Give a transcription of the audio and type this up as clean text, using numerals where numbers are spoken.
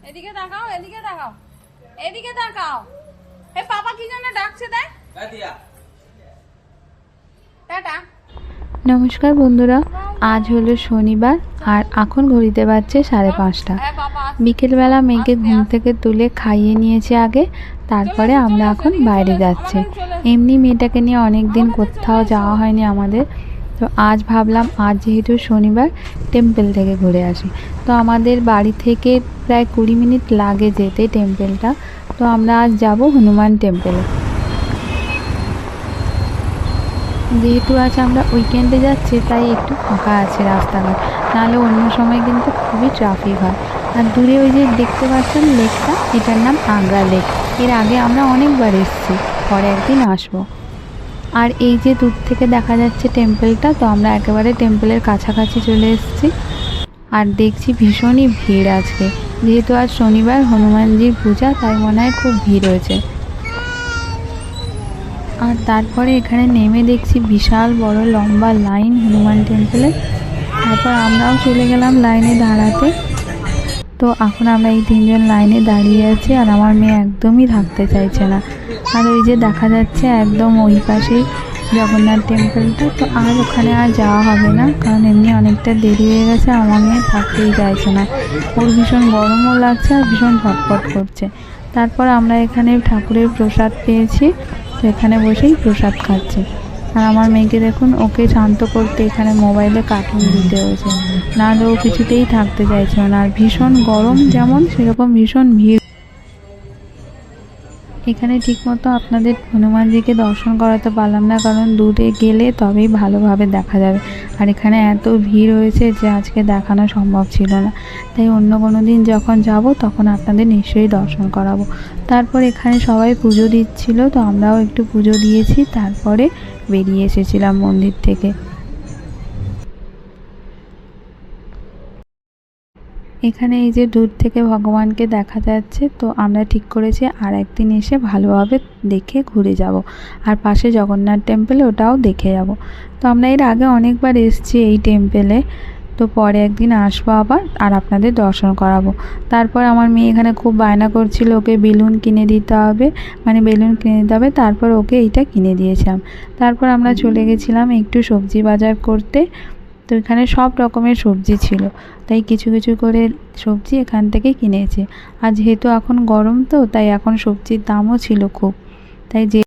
এদিকে তাকাও, এদিকে তাকাও, এদিকে তাকাও। এই পাপা কি জন্য ডাকছে? দেখ টাটা। নমস্কার বন্ধুরা, আজ হলো শনিবার আর এখন ঘড়িতে বাজছে 5:30। বিকেলবেলা মেয়েকে ঘুম থেকে তুলে খাইয়ে নিয়েছি আগে, তারপরে আমরা এখন বাইরে যাচ্ছি। এমনি মেয়েটাকে নিয়ে অনেক দিন কোথাও যাওয়া হয়নি আমাদের, তো আজ ভাবলাম আজ যেহেতু শনিবার টেম্পল থেকে ঘুরে আসি। তো আমাদের বাড়ি থেকে প্রায় 20 মিনিট লাগে যেতে টেম্পলটা, তো আমরা আজ যাব হনুমান টেম্পলে। যেহেতু আজ আমরা উইকেন্ডে যাচ্ছি তাই একটু ফাঁকা আছে রাস্তাঘাট, নাহলে অন্য সময় কিন্তু খুবই ট্রাফিক হয়। আর দূরে ওই যে দেখতে পাচ্ছেন লেকটা, এটার নাম আগ্রা লেক। এর আগে আমরা অনেকবার এসেছি, পরে একদিন আসবো। আর এই যে দূর থেকে দেখা যাচ্ছে টেম্পলটা, তো আমরা একেবারে টেম্পলের কাছাকাছি চলে এসেছি। আর দেখছি ভীষণই ভিড় আজকে, যেহেতু আজ শনিবার হনুমানজির পূজা, তাই মনে হয় খুব ভিড় হয়েছে। আর তারপরে এখানে নেমে দেখছি বিশাল বড় লম্বা লাইন হনুমান টেম্পলে। তারপর আমরাও চলে গেলাম লাইনে দাঁড়াতে। তো এখন আমরা এই 3 জন লাইনে দাঁড়িয়ে আছি, আর আমার মেয়ে একদমই থাকতে চাইছে না। আর ওই যে দেখা যাচ্ছে একদম ওই পাশেই জগন্নাথ টেম্পলটা, তো আর ওখানে আর যাওয়া হবে না, কারণ এমনি অনেকটা দেরি হয়ে গেছে। আমার মেয়ে থাকতেই চাইছে না, ওর ভীষণ গরমও লাগছে আর ভীষণ ছটফট করছে। তারপর আমরা এখানে ঠাকুরের প্রসাদ পেয়েছি, তো এখানে বসেই প্রসাদ খাচ্ছি। আর আমার মেয়েকে দেখুন, ওকে শান্ত করতে এখানে মোবাইলে কার্টুন দিতে হয়েছে, নাহলে ও কিছুতেই থাকতে চাইছে না। আর ভীষণ গরম যেমন, সেরকম ভীষণ ভিড়। এখানে ঠিকমতো আপনাদের হনুমানজিকে দর্শন করাতে পারলাম না, কারণ দূরে গেলে তবেই ভালোভাবে দেখা যাবে। আর এখানে এত ভিড় হয়েছে যে আজকে দেখানো সম্ভব ছিল না, তাই অন্য কোনো দিন যখন যাব তখন আপনাদের নিশ্চয়ই দর্শন করাবো। তারপর এখানে সবাই পুজো দিচ্ছিল, তো আমরাও একটু পুজো দিয়েছি, তারপরে বেরিয়ে এসেছিলাম মন্দির থেকে। এখানে এই যে দূর থেকে ভগবানকে দেখা যাচ্ছে, তো আমরা ঠিক করেছি আর একদিন এসে ভালোভাবে দেখে ঘুরে যাব। আর পাশে জগন্নাথ টেম্পল, ওটাও দেখে যাব। তো আমরা এর আগে অনেকবার এসেছি এই টেম্পলে, তো পরে একদিন আসবো আবার আর আপনাদের দর্শন করাবো। তারপর আমার মেয়ে এখানে খুব বায়না করছিল, ওকে বেলুন কিনে দিতে হবে, বেলুন কিনে দিতে হবে। তারপর ওকে এইটা কিনে দিয়েছিলাম। তারপর আমরা চলে গেছিলাম একটু সবজি বাজার করতে। তো এখানে সব রকমের সবজি ছিল, তাই কিছু কিছু করে সবজি এখান থেকে কিনেছি। আর যেহেতু এখন গরম, তো তাই এখন সবজির দামও ছিল খুব, তাই যে